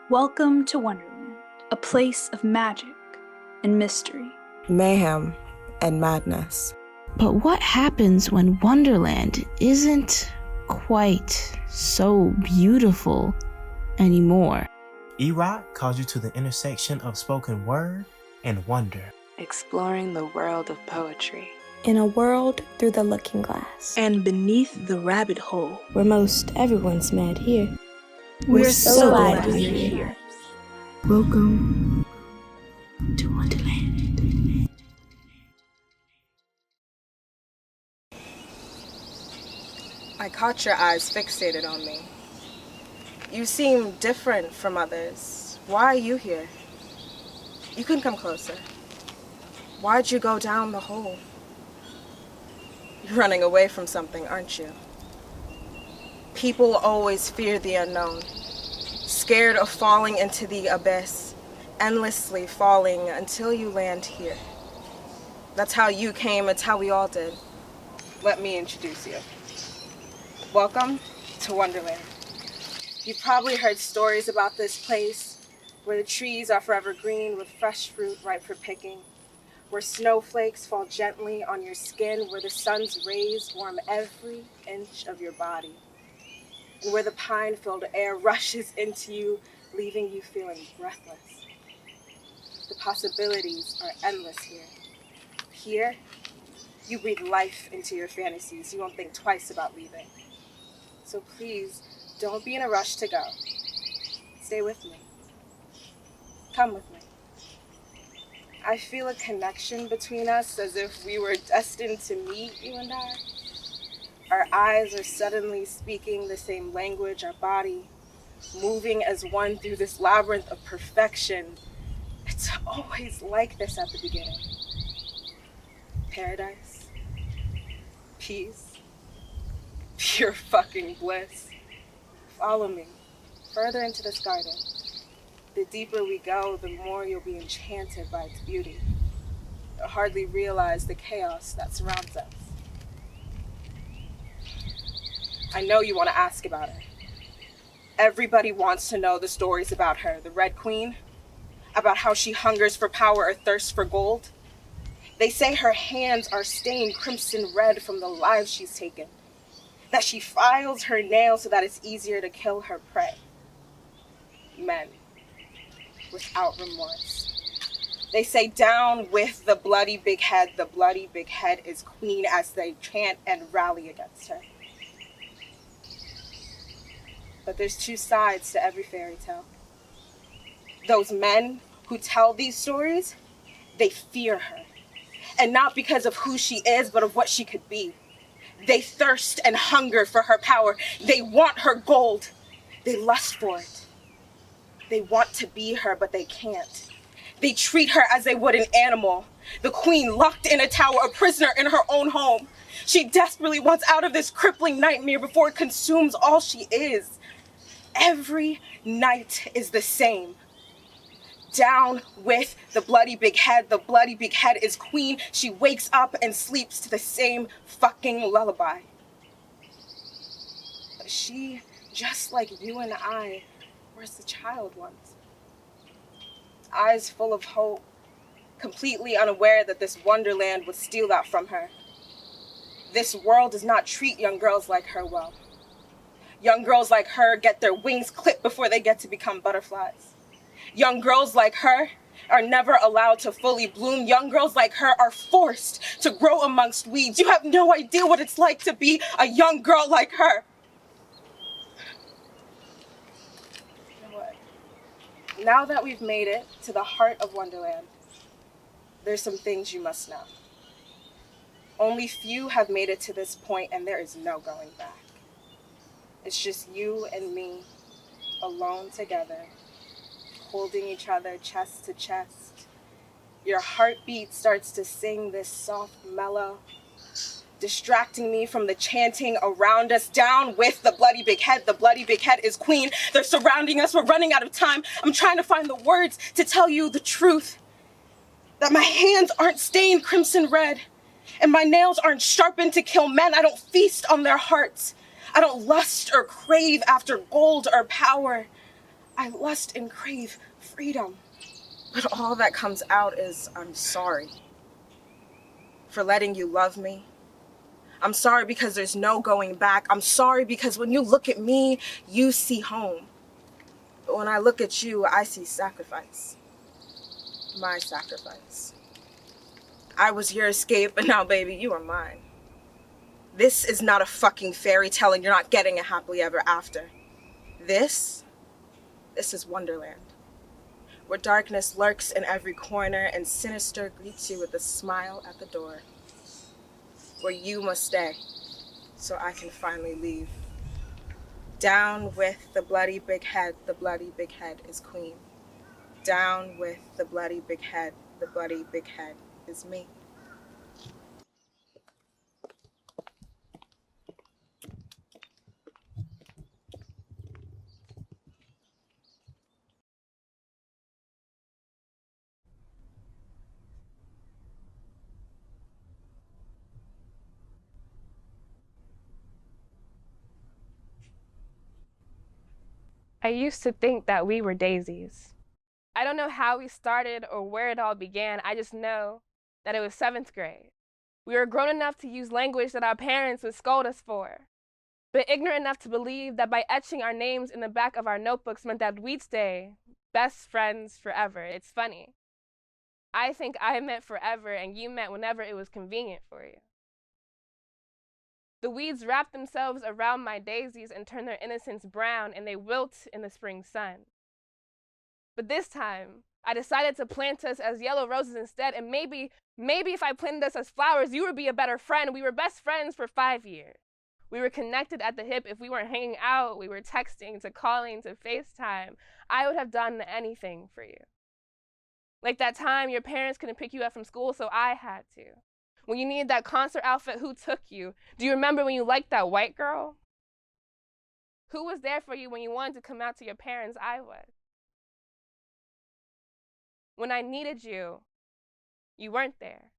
Welcome to Wonderland, a place of magic and mystery. Mayhem and madness. But what happens when Wonderland isn't quite so beautiful anymore? EROT calls you to the intersection of spoken word and wonder. Exploring the world of poetry. In a world through the looking glass. And beneath the rabbit hole. Where most everyone's mad here. We're so glad you're here. Welcome to Wonderland. I caught your eyes fixated on me. You seem different from others. Why are you here? You can come closer. Why'd you go down the hole? You're running away from something, aren't you? People always fear the unknown, scared of falling into the abyss, endlessly falling until you land here. That's how you came, it's how we all did. Let me introduce you. Welcome to Wonderland. You've probably heard stories about this place, where the trees are forever green with fresh fruit ripe for picking, where snowflakes fall gently on your skin, where the sun's rays warm every inch of your body, and where the pine-filled air rushes into you, leaving you feeling breathless. The possibilities are endless here. Here, you breathe life into your fantasies. You won't think twice about leaving. So please, don't be in a rush to go. Stay with me. Come with me. I feel a connection between us, as if we were destined to meet, you and I. Our eyes are suddenly speaking the same language, our body moving as one through this labyrinth of perfection. It's always like this at the beginning. Paradise, peace, pure fucking bliss. Follow me further into this garden. The deeper we go, the more you'll be enchanted by its beauty. You'll hardly realize the chaos that surrounds us. I know you want to ask about her. Everybody wants to know the stories about her, the Red Queen, about how she hungers for power or thirsts for gold. They say her hands are stained crimson red from the lives she's taken, that she files her nails so that it's easier to kill her prey. Men, without remorse. They say down with the bloody big head is queen, as they chant and rally against her. But there's two sides to every fairy tale. Those men who tell these stories, they fear her. And not because of who she is, but of what she could be. They thirst and hunger for her power. They want her gold. They lust for it. They want to be her, but they can't. They treat her as they would an animal. The queen locked in a tower, a prisoner in her own home. She desperately wants out of this crippling nightmare before it consumes all she is. Every night is the same. Down with the bloody big head is queen. She wakes up and sleeps to the same fucking lullaby. But she, just like you and I, was the child once. Eyes full of hope, completely unaware that this Wonderland would steal that from her. This world does not treat young girls like her well. Young girls like her get their wings clipped before they get to become butterflies. Young girls like her are never allowed to fully bloom. Young girls like her are forced to grow amongst weeds. You have no idea what it's like to be a young girl like her. You know what? Now that we've made it to the heart of Wonderland, there's some things you must know. Only few have made it to this point, and there is no going back. It's just you and me, alone together, holding each other chest to chest. Your heartbeat starts to sing this soft mellow, distracting me from the chanting around us. Down with the bloody big head is queen. They're surrounding us, we're running out of time. I'm trying to find the words to tell you the truth. That my hands aren't stained crimson red, and my nails aren't sharpened to kill men. I don't feast on their hearts. I don't lust or crave after gold or power. I lust and crave freedom. But all that comes out is, I'm sorry for letting you love me. I'm sorry because there's no going back. I'm sorry because when you look at me, you see home. But when I look at you, I see sacrifice. My sacrifice. I was your escape, but now, baby, you are mine. This is not a fucking fairy tale and you're not getting a happily ever after. This is Wonderland, where darkness lurks in every corner and sinister greets you with a smile at the door. Where you must stay, so I can finally leave. Down with the bloody big head, the bloody big head is queen. Down with the bloody big head, the bloody big head is me. I used to think that we were daisies. I don't know how we started or where it all began. I just know that it was 7th grade. We were grown enough to use language that our parents would scold us for, but ignorant enough to believe that by etching our names in the back of our notebooks meant that we'd stay best friends forever. It's funny. I think I meant forever and you meant whenever it was convenient for you. The weeds wrapped themselves around my daisies and turned their innocence brown, and they wilt in the spring sun. But this time, I decided to plant us as yellow roses instead, and maybe if I planted us as flowers, you would be a better friend. We were best friends for 5 years. We were connected at the hip. If we weren't hanging out, we were texting, to calling, to FaceTime. I would have done anything for you. Like that time your parents couldn't pick you up from school, so I had to. When you needed that concert outfit, who took you? Do you remember when you liked that white girl? Who was there for you when you wanted to come out to your parents? I was. When I needed you, you weren't there.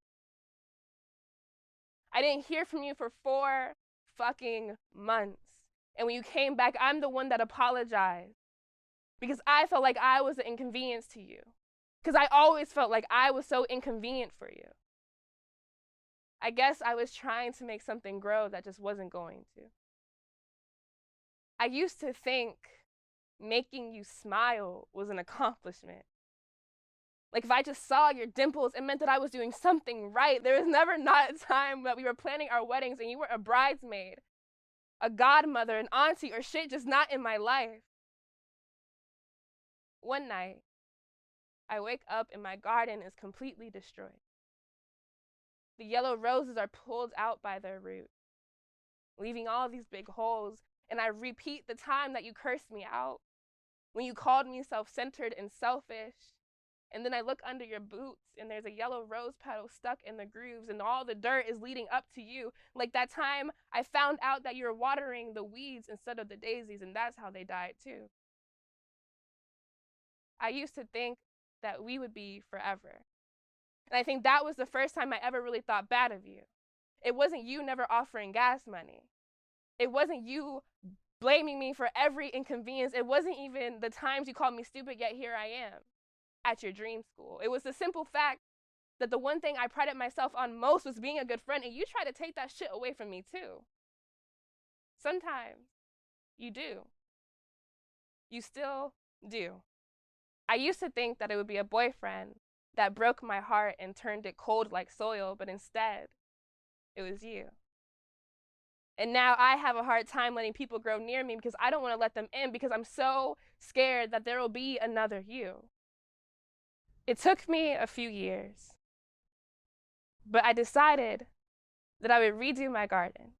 I didn't hear from you for 4 fucking months. And when you came back, I'm the one that apologized. Because I felt like I was an inconvenience to you. Because I always felt like I was so inconvenient for you. I guess I was trying to make something grow that just wasn't going to. I used to think making you smile was an accomplishment. Like if I just saw your dimples, it meant that I was doing something right. There was never not a time that we were planning our weddings and you were a bridesmaid, a godmother, an auntie, or shit just not in my life. One night, I wake up and my garden is completely destroyed. The yellow roses are pulled out by their roots, leaving all these big holes, and I repeat the time that you cursed me out, when you called me self-centered and selfish, and then I look under your boots, and there's a yellow rose petal stuck in the grooves, and all the dirt is leading up to you, like that time I found out that you were watering the weeds instead of the daisies, and that's how they died too. I used to think that we would be forever. And I think that was the first time I ever really thought bad of you. It wasn't you never offering gas money. It wasn't you blaming me for every inconvenience. It wasn't even the times you called me stupid, yet here I am at your dream school. It was the simple fact that the one thing I prided myself on most was being a good friend, and you try to take that shit away from me too. Sometimes you do. You still do. I used to think that it would be a boyfriend that broke my heart and turned it cold like soil, but instead, it was you. And now I have a hard time letting people grow near me because I don't want to let them in because I'm so scared that there will be another you. It took me a few years, but I decided that I would redo my garden.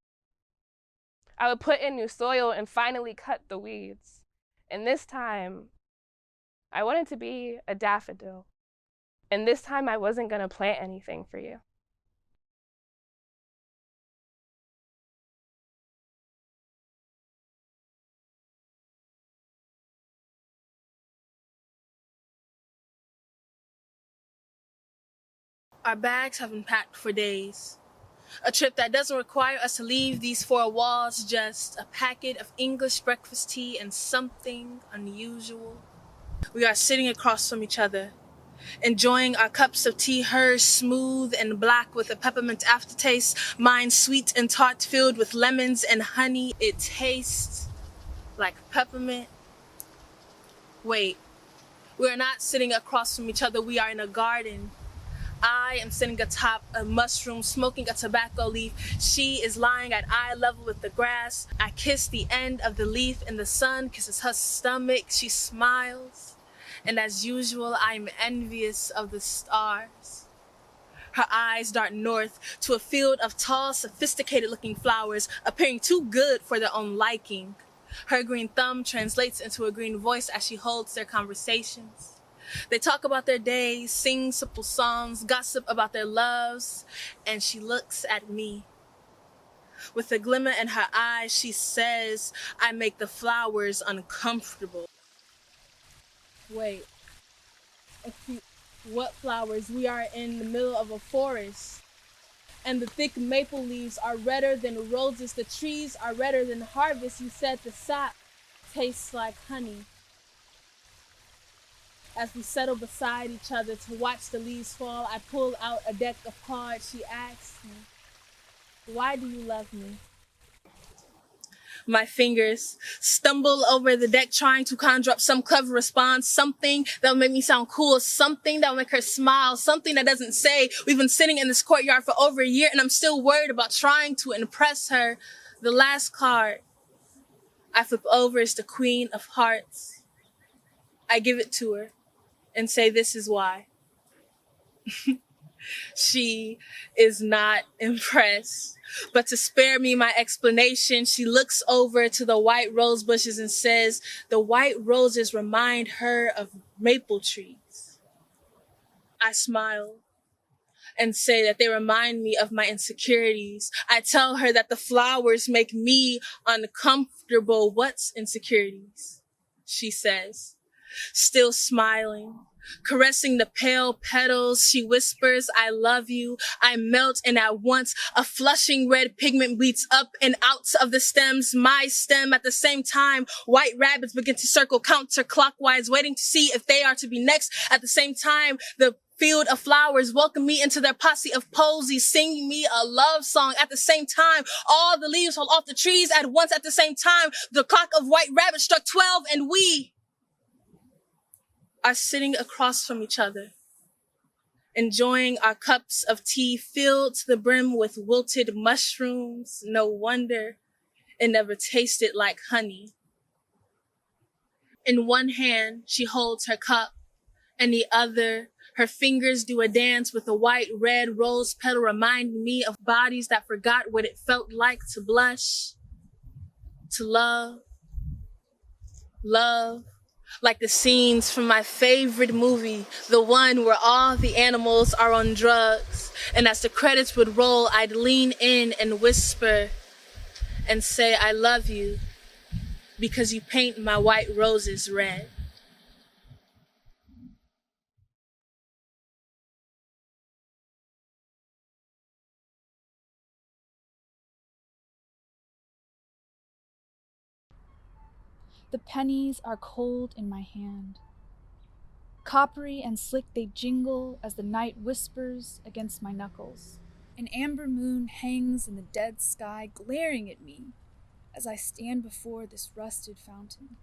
I would put in new soil and finally cut the weeds. And this time, I wanted to be a daffodil. And this time I wasn't going to plant anything for you. Our bags have been packed for days. A trip that doesn't require us to leave these four walls, just a packet of English breakfast tea and something unusual. We are sitting across from each other, enjoying our cups of tea, hers smooth and black with a peppermint aftertaste, mine sweet and tart filled with lemons and honey. It tastes like peppermint. Wait, we are not sitting across from each other, we are in a garden. I am sitting atop a mushroom, smoking a tobacco leaf. She is lying at eye level with the grass. I kiss the end of the leaf and the sun kisses her stomach. She smiles. And as usual, I'm envious of the stars. Her eyes dart north to a field of tall, sophisticated-looking flowers, appearing too good for their own liking. Her green thumb translates into a green voice as she holds their conversations. They talk about their days, sing simple songs, gossip about their loves, and she looks at me. With a glimmer in her eyes, she says, I make the flowers uncomfortable. Wait, what flowers? We are in the middle of a forest, and the thick maple leaves are redder than roses. The trees are redder than harvest. You said the sap tastes like honey. As we settle beside each other to watch the leaves fall, I pull out a deck of cards. She asks me, why do you love me? My fingers stumble over the deck trying to conjure up some clever response, something that will make me sound cool, something that will make her smile, something that doesn't say, we've been sitting in this courtyard for over a year and I'm still worried about trying to impress her. The last card I flip over is the Queen of Hearts. I give it to her and say, this is why. She is not impressed. But to spare me my explanation, she looks over to the white rose bushes and says, the white roses remind her of maple trees. I smile and say that they remind me of my insecurities. I tell her that the flowers make me uncomfortable. What's insecurities? She says, still smiling. Caressing the pale petals, she whispers, I love you. I melt, and at once a flushing red pigment bleeds up and out of the stems, my stem. At the same time, white rabbits begin to circle counterclockwise, waiting to see if they are to be next. At the same time, the field of flowers welcome me into their posse of posies, singing me a love song. At the same time, all the leaves fall off the trees at once. At the same time, the clock of white rabbits struck 12, and we are sitting across from each other, enjoying our cups of tea filled to the brim with wilted mushrooms. No wonder it never tasted like honey. In one hand, she holds her cup, and the other, her fingers do a dance with a white red rose petal, reminding me of bodies that forgot what it felt like to blush, to love, like the scenes from my favorite movie, the one where all the animals are on drugs. And as the credits would roll, I'd lean in and whisper and say, I love you because you paint my white roses red. The pennies are cold in my hand. Coppery and slick they jingle as the night whispers against my knuckles. An amber moon hangs in the dead sky, glaring at me as I stand before this rusted fountain.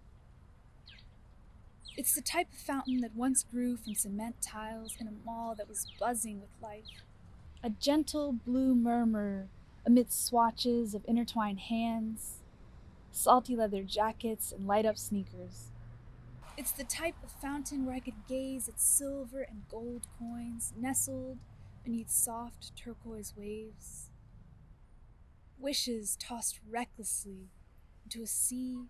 It's the type of fountain that once grew from cement tiles in a mall that was buzzing with life. A gentle blue murmur amidst swatches of intertwined hands, salty leather jackets, and light-up sneakers. It's the type of fountain where I could gaze at silver and gold coins nestled beneath soft turquoise waves. Wishes tossed recklessly into a sea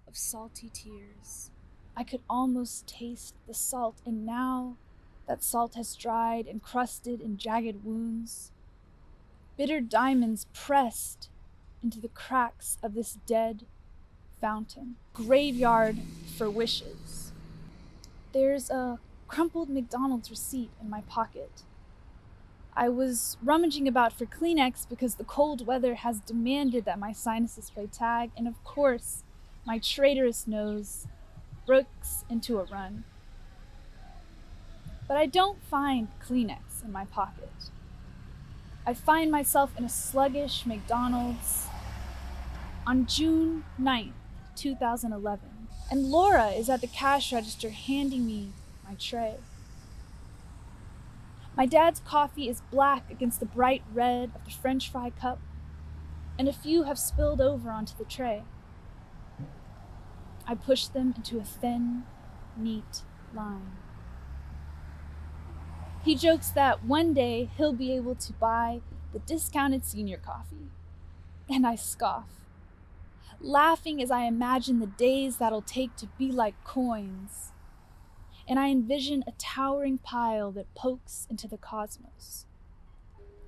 of salty tears. I could almost taste the salt, and now that salt has dried and crusted in jagged wounds, bitter diamonds pressed into the cracks of this dead fountain. Graveyard for wishes. There's a crumpled McDonald's receipt in my pocket. I was rummaging about for Kleenex because the cold weather has demanded that my sinuses play tag, and of course, my traitorous nose breaks into a run. But I don't find Kleenex in my pocket. I find myself in a sluggish McDonald's on June 9th, 2011, and Laura is at the cash register handing me my tray. My dad's coffee is black against the bright red of the French fry cup, and a few have spilled over onto the tray. I push them into a thin, neat line. He jokes that one day he'll be able to buy the discounted senior coffee, and I scoff, laughing as I imagine the days that'll take to be like coins, and I envision a towering pile that pokes into the cosmos.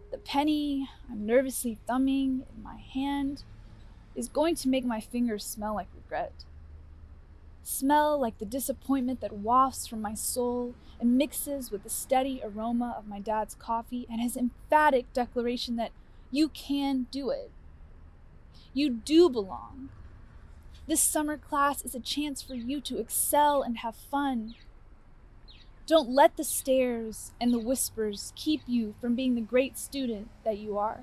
The penny I'm nervously thumbing in my hand is going to make my fingers smell like regret. Smell like the disappointment that wafts from my soul and mixes with the steady aroma of my dad's coffee and his emphatic declaration that you can do it. You do belong. This summer class is a chance for you to excel and have fun. Don't let the stares and the whispers keep you from being the great student that you are.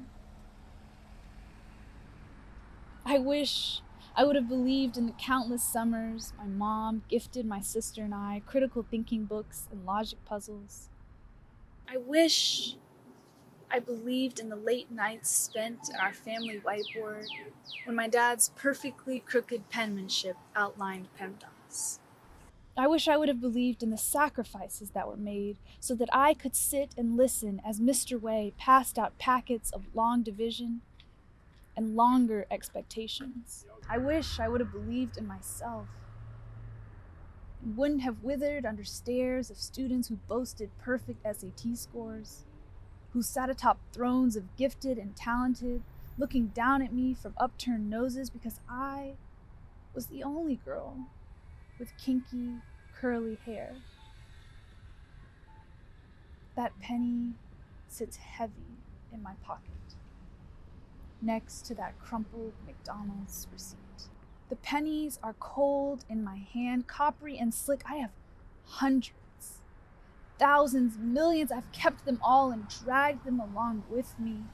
I wish I would have believed in the countless summers my mom gifted my sister and I critical thinking books and logic puzzles. I wish I believed in the late nights spent at our family whiteboard when my dad's perfectly crooked penmanship outlined PEMDAS. I wish I would have believed in the sacrifices that were made so that I could sit and listen as Mr. Way passed out packets of long division and longer expectations. I wish I would have believed in myself and wouldn't have withered under stares of students who boasted perfect SAT scores, who sat atop thrones of gifted and talented, looking down at me from upturned noses because I was the only girl with kinky, curly hair. That penny sits heavy in my pocket, next to that crumpled McDonald's receipt. The pennies are cold in my hand, coppery and slick. I have hundreds, thousands, millions. I've kept them all and dragged them along with me.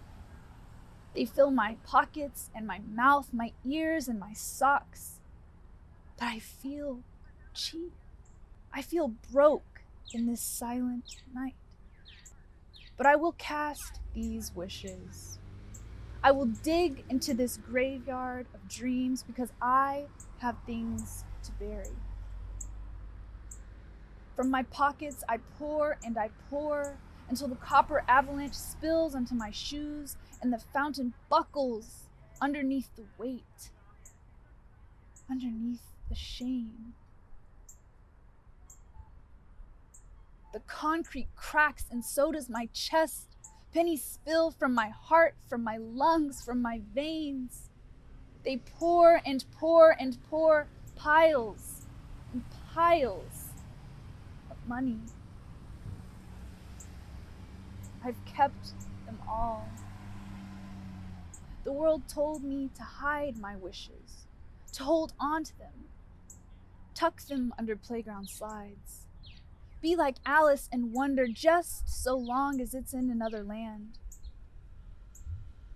They fill my pockets and my mouth, my ears and my socks. But I feel cheap. I feel broke in this silent night. But I will cast these wishes. I will dig into this graveyard of dreams because I have things to bury. From my pockets, I pour and I pour until the copper avalanche spills onto my shoes and the fountain buckles underneath the weight, underneath the shame. The concrete cracks and so does my chest. Pennies spill from my heart, from my lungs, from my veins. They pour and pour and pour, piles and piles of money. I've kept them all. The world told me to hide my wishes, to hold on to them, tuck them under playground slides. Be like Alice and wonder just so long as it's in another land.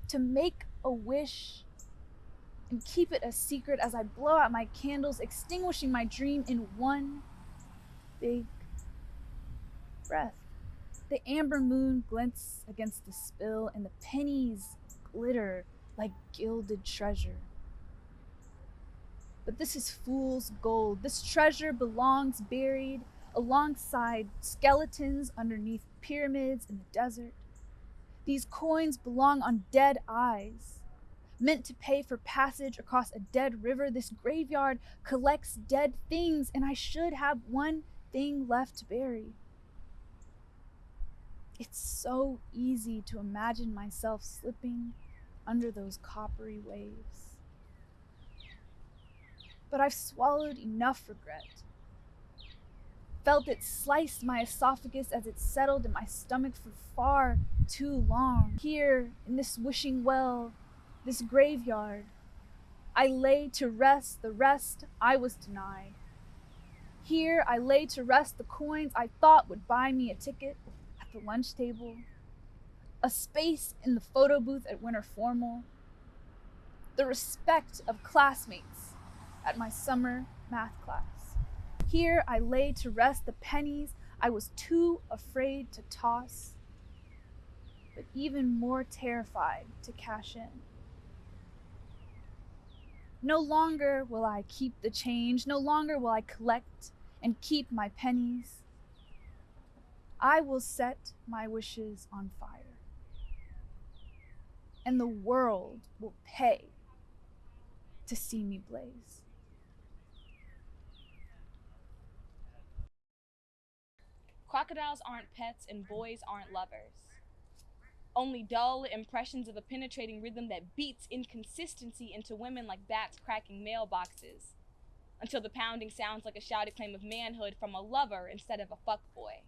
To make a wish and keep it a secret as I blow out my candles, extinguishing my dream in one big breath. The amber moon glints against the spill and the pennies glitter like gilded treasure. But this is fool's gold. This treasure belongs buried alongside skeletons underneath pyramids in the desert. These coins belong on dead eyes, meant to pay for passage across a dead river. This graveyard collects dead things, and I should have one thing left to bury. It's so easy to imagine myself slipping under those coppery waves. But I've swallowed enough regret. felt it slice my esophagus as it settled in my stomach for far too long. Here, in this wishing well, this graveyard, I lay to rest the rest I was denied. Here I lay to rest the coins I thought would buy me a ticket at the lunch table, a space in the photo booth at Winter Formal, the respect of classmates at my summer math class. Here I lay to rest the pennies I was too afraid to toss, but even more terrified to cash in. No longer will I keep the change, no longer will I collect and keep my pennies. I will set my wishes on fire, and the world will pay to see me blaze. Crocodiles aren't pets and boys aren't lovers. Only dull impressions of a penetrating rhythm that beats inconsistency into women like bats cracking mailboxes, until the pounding sounds like a shouted claim of manhood from a lover instead of a fuckboy.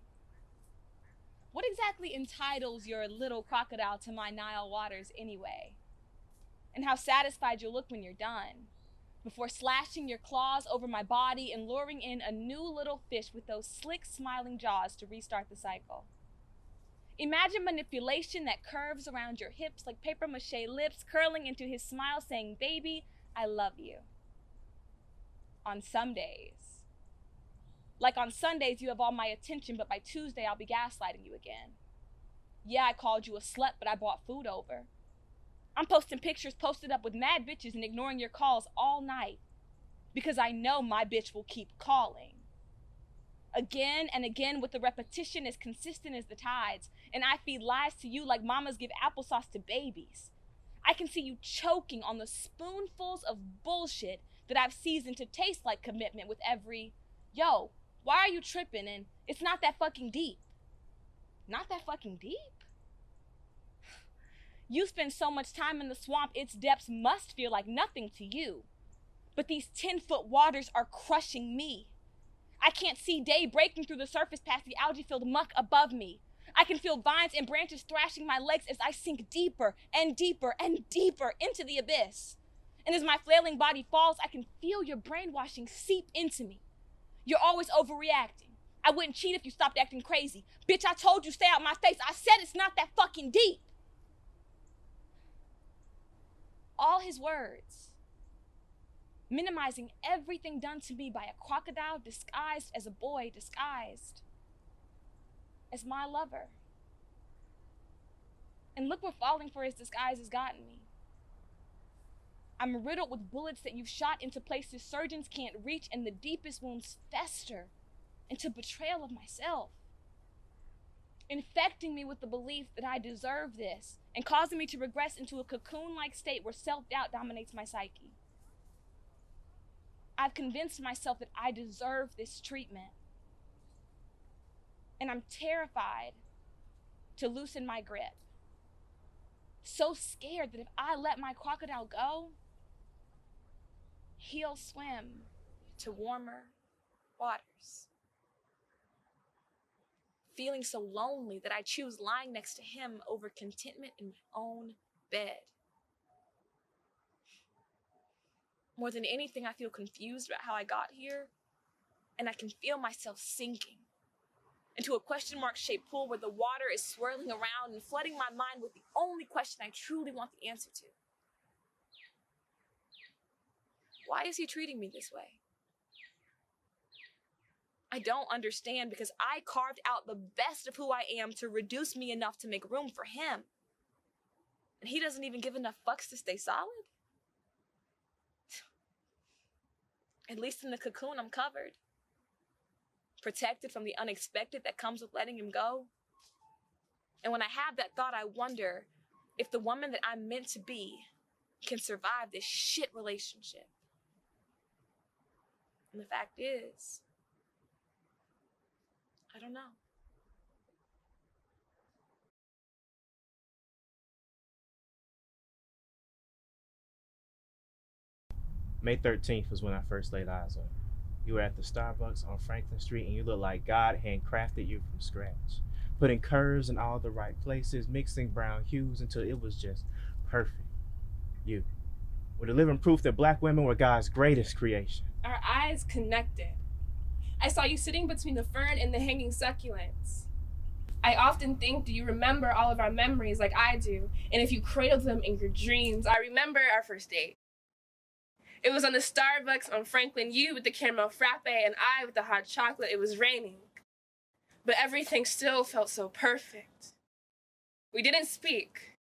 What exactly entitles your little crocodile to my Nile waters anyway? And how satisfied you'll look when you're done, before slashing your claws over my body and luring in a new little fish with those slick, smiling jaws to restart the cycle. Imagine manipulation that curves around your hips like papier-mâché lips curling into his smile saying, "Baby, I love you." On some days. Like on Sundays, you have all my attention, but by Tuesday, I'll be gaslighting you again. Yeah, I called you a slut, but I brought food over. I'm posting pictures posted up with mad bitches and ignoring your calls all night, because I know my bitch will keep calling. Again and again with the repetition as consistent as the tides, and I feed lies to you like mamas give applesauce to babies. I can see you choking on the spoonfuls of bullshit that I've seasoned to taste like commitment with every, "Yo, why are you tripping?" and "It's not that fucking deep." Not that fucking deep? You spend so much time in the swamp, its depths must feel like nothing to you. But these 10-foot waters are crushing me. I can't see day breaking through the surface past the algae-filled muck above me. I can feel vines and branches thrashing my legs as I sink deeper and deeper and deeper into the abyss. And as my flailing body falls, I can feel your brainwashing seep into me. You're always overreacting. I wouldn't cheat if you stopped acting crazy. Bitch, I told you stay out my face. I said it's not that fucking deep. All his words, minimizing everything done to me by a crocodile disguised as a boy, disguised as my lover. And look where falling for his disguise has gotten me. I'm riddled with bullets that you've shot into places surgeons can't reach, and the deepest wounds fester into betrayal of myself, infecting me with the belief that I deserve this and causing me to regress into a cocoon-like state where self-doubt dominates my psyche. I've convinced myself that I deserve this treatment, and I'm terrified to loosen my grip. So scared that if I let my crocodile go, he'll swim to warmer waters. Feeling so lonely that I choose lying next to him over contentment in my own bed. More than anything, I feel confused about how I got here, and I can feel myself sinking into a question mark shaped pool where the water is swirling around and flooding my mind with the only question I truly want the answer to. Why is he treating me this way? I don't understand, because I carved out the best of who I am to reduce me enough to make room for him. And he doesn't even give enough fucks to stay solid? At least in the cocoon, I'm covered. Protected from the unexpected that comes with letting him go. And when I have that thought, I wonder if the woman that I'm meant to be can survive this shit relationship. And the fact is, I don't know. May 13th was when I first laid eyes on her. You were at the Starbucks on Franklin Street and you looked like God handcrafted you from scratch, putting curves in all the right places, mixing brown hues until it was just perfect. You were the living proof that Black women were God's greatest creation. Our eyes connected. I saw you sitting between the fern and the hanging succulents. I often think, do you remember all of our memories like I do? And if you cradled them in your dreams, I remember our first date. It was on the Starbucks on Franklin, you with the caramel frappe and I with the hot chocolate. It was raining. But everything still felt so perfect. We didn't speak,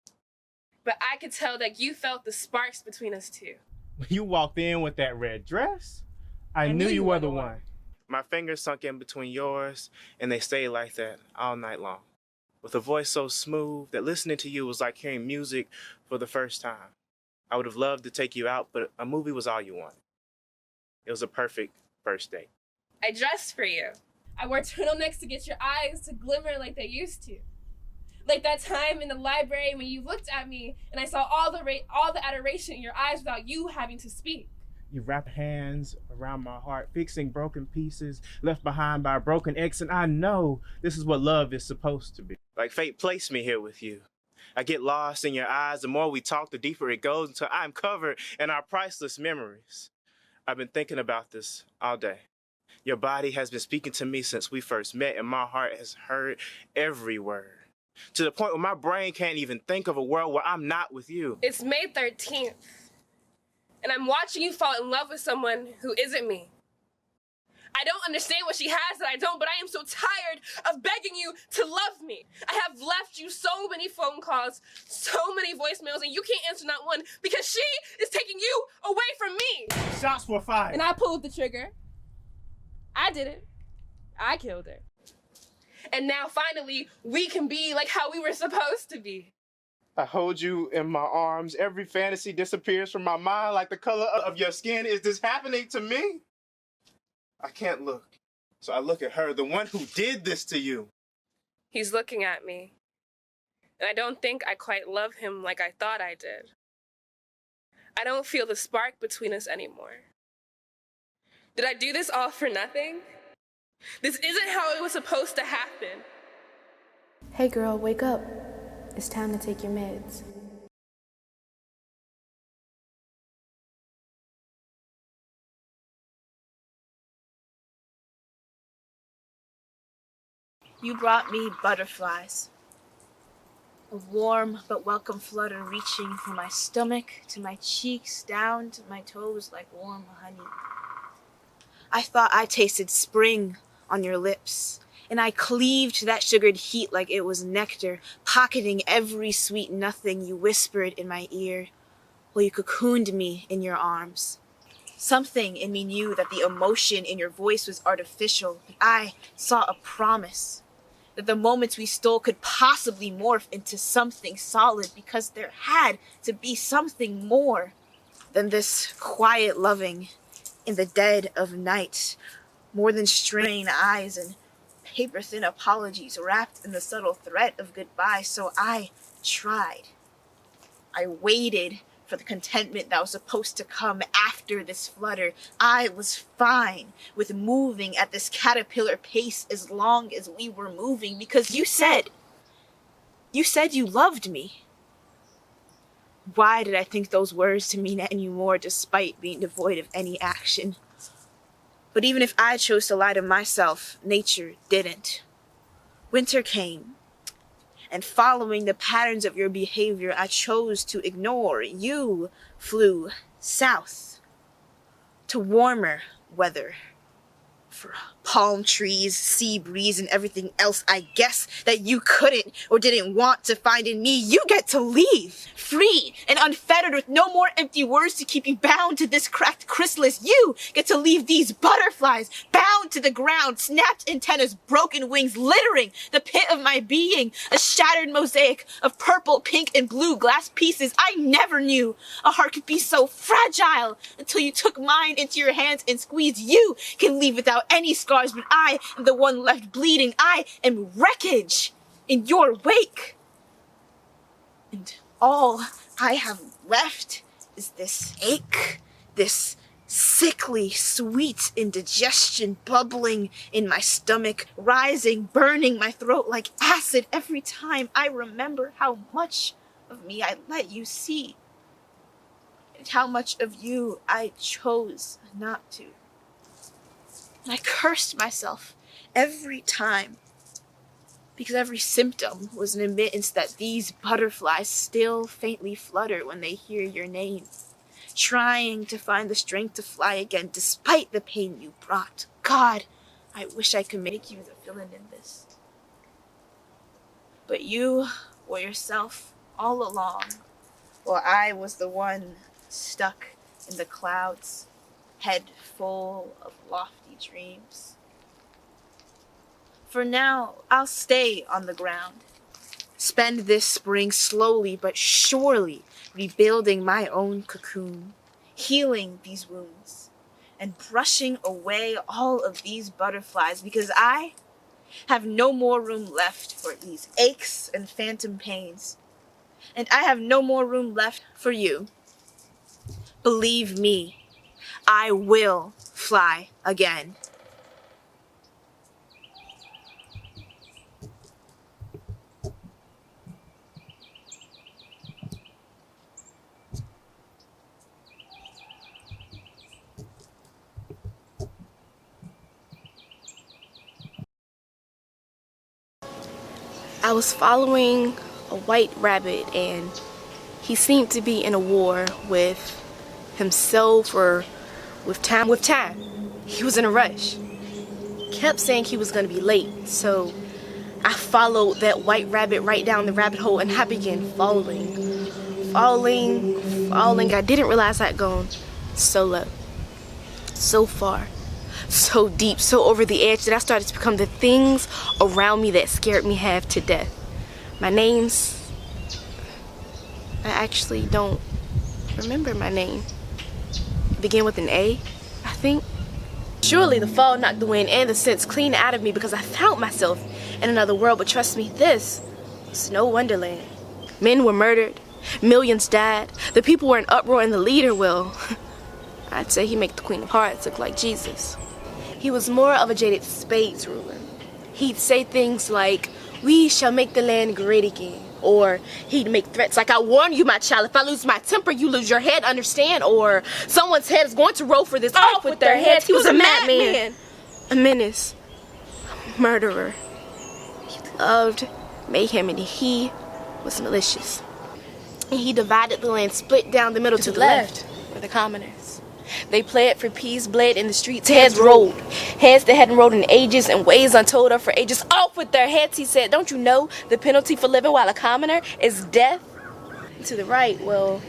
but I could tell that you felt the sparks between us two. When you walked in with that red dress, I knew you were the one. My fingers sunk in between yours, and they stayed like that all night long. With a voice so smooth that listening to you was like hearing music for the first time. I would have loved to take you out, but a movie was all you wanted. It was a perfect first date. I dressed for you. I wore turtlenecks to get your eyes to glimmer like they used to. Like that time in the library when you looked at me and I saw all the adoration in your eyes without you having to speak. You wrapped hands around my heart, fixing broken pieces left behind by a broken ex, and I know this is what love is supposed to be. Like fate placed me here with you. I get lost in your eyes. The more we talk, the deeper it goes until I'm covered in our priceless memories. I've been thinking about this all day. Your body has been speaking to me since we first met, and my heart has heard every word. To the point where my brain can't even think of a world where I'm not with you. It's May 13th. And I'm watching you fall in love with someone who isn't me. I don't understand what she has that I don't, but I am so tired of begging you to love me. I have left you so many phone calls, so many voicemails, and you can't answer not one because she is taking you away from me. Shots were fired. And I pulled the trigger. I did it. I killed her. And now finally, we can be like how we were supposed to be. I hold you in my arms. Every fantasy disappears from my mind like the color of your skin. Is this happening to me? I can't look. So I look at her, the one who did this to you. He's looking at me. And I don't think I quite love him like I thought I did. I don't feel the spark between us anymore. Did I do this all for nothing? This isn't how it was supposed to happen. Hey girl, wake up. It's time to take your meds. You brought me butterflies. A warm but welcome flutter reaching from my stomach to my cheeks down to my toes like warm honey. I thought I tasted spring on your lips, and I cleaved to that sugared heat like it was nectar, pocketing every sweet nothing you whispered in my ear while you cocooned me in your arms. Something in me knew that the emotion in your voice was artificial, but I saw a promise that the moments we stole could possibly morph into something solid because there had to be something more than this quiet loving in the dead of night, more than strained eyes and paper-thin apologies wrapped in the subtle threat of goodbye. So I tried. I waited for the contentment that was supposed to come after this flutter. I was fine with moving at this caterpillar pace as long as we were moving because you said you loved me. Why did I think those words to mean any more despite being devoid of any action? But even if I chose to lie to myself, nature didn't. Winter came, and following the patterns of your behavior, I chose to ignore. You flew south to warmer weather for palm trees, sea breeze, and everything else I guess that you couldn't or didn't want to find in me. You get to leave, free and unfettered with no more empty words to keep you bound to this cracked chrysalis. You get to leave these butterflies bound to the ground, snapped antennas, broken wings, littering the pit of my being, a shattered mosaic of purple, pink, and blue glass pieces. I never knew a heart could be so fragile until you took mine into your hands and squeezed. You can leave without any scars, but I am the one left bleeding. I am wreckage in your wake. And all I have left is this ache, this Sickly, sweet indigestion bubbling in my stomach, rising, burning my throat like acid every time I remember how much of me I let you see, and how much of you I chose not to. And I cursed myself every time, because every symptom was an admittance that these butterflies still faintly flutter when they hear your name, trying to find the strength to fly again despite the pain you brought. God, I wish I could make you the villain in this. But you were yourself all along, while I was the one stuck in the clouds, head full of lofty dreams. For now, I'll stay on the ground, spend this spring slowly but surely rebuilding my own cocoon, healing these wounds, and brushing away all of these butterflies, because I have no more room left for these aches and phantom pains, and I have no more room left for you. Believe me, I will fly again. I was following a white rabbit, and he seemed to be in a war with himself or with time. He was in a rush. Kept saying he was going to be late, so I followed that white rabbit right down the rabbit hole, and I began falling. I didn't realize I'd gone so low, so far, so deep, so over the edge that I started to become the things around me that scared me half to death. My names, I actually don't remember my name. It began with an A, I think. Surely the fall knocked the wind and the sense clean out of me, because I found myself in another world. But trust me, this was no Wonderland. Men were murdered, millions died, the people were in uproar, and the leader, well, I'd say he made the Queen of Hearts look like Jesus. He was more of a jaded spades ruler. He'd say things like, "We shall make the land great again." Or he'd make threats like, "I warn you, my child, if I lose my temper, you lose your head, understand?" Or, "Someone's head is going to roll for this off with their heads." He was a madman, a menace, a murderer. He loved mayhem, and he was malicious. And he divided the land, split down the middle. To the left were the commoners. They pled for peace, bled in the streets, heads rolled. Heads that hadn't rolled in ages, and ways untold of for ages. Off with their heads, he said. Don't you know the penalty for living while a commoner is death? To the right, well,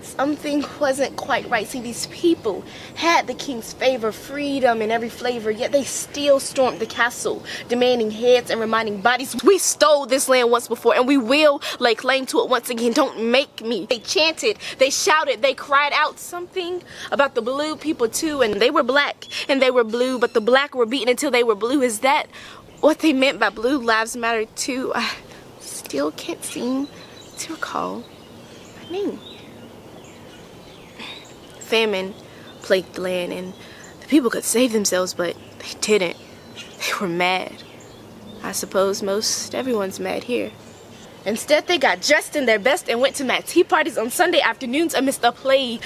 something wasn't quite right. See, these people had the king's favor, freedom in every flavor, yet they still stormed the castle, demanding heads and reminding bodies. We stole this land once before, and we will lay claim to it once again. Don't make me. They chanted, they shouted, they cried out something about the blue people too, and they were black and they were blue, but the black were beaten until they were blue. Is that what they meant by Blue Lives Matter too? I still can't seem to recall my name. Famine plagued the land, and the people could save themselves, but they didn't. They were mad. I suppose most everyone's mad here. Instead, they got dressed in their best and went to mad tea parties on Sunday afternoons amidst a plague,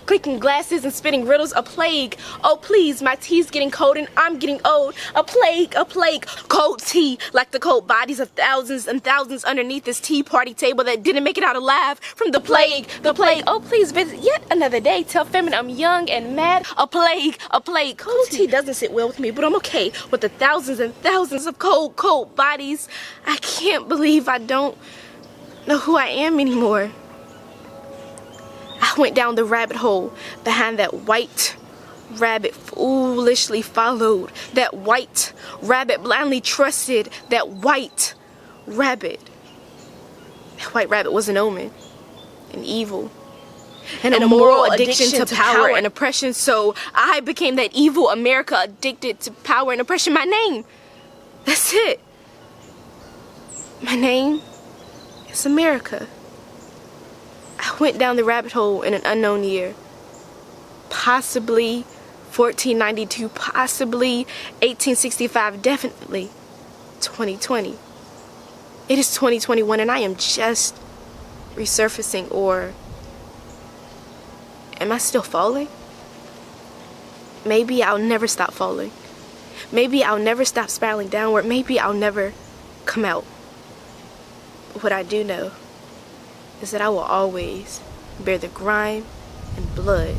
clicking glasses and spitting riddles, a plague. Oh please, my tea's getting cold and I'm getting old. A plague, cold tea, like the cold bodies of thousands and thousands underneath this tea party table that didn't make it out alive from the plague. Oh please, visit yet another day. Tell famine I'm young and mad. A plague. Cold tea doesn't sit well with me, but I'm okay with the thousands and thousands of cold bodies. I can't believe I don't know who I am anymore. I went down the rabbit hole behind that white rabbit, foolishly followed that white rabbit, blindly trusted that white rabbit. That white rabbit was an omen, an evil, and a moral addiction to power and oppression. So I became that evil America, addicted to power and oppression. My name, that's it. My name is America. I went down the rabbit hole in an unknown year. possibly 1492, possibly 1865, definitely 2020. It is 2021 and I am just resurfacing, or am I still falling? Maybe I'll never stop falling. Maybe I'll never stop spiraling downward. Maybe I'll never come out. What I do know is that I will always bear the grime and blood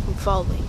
from falling.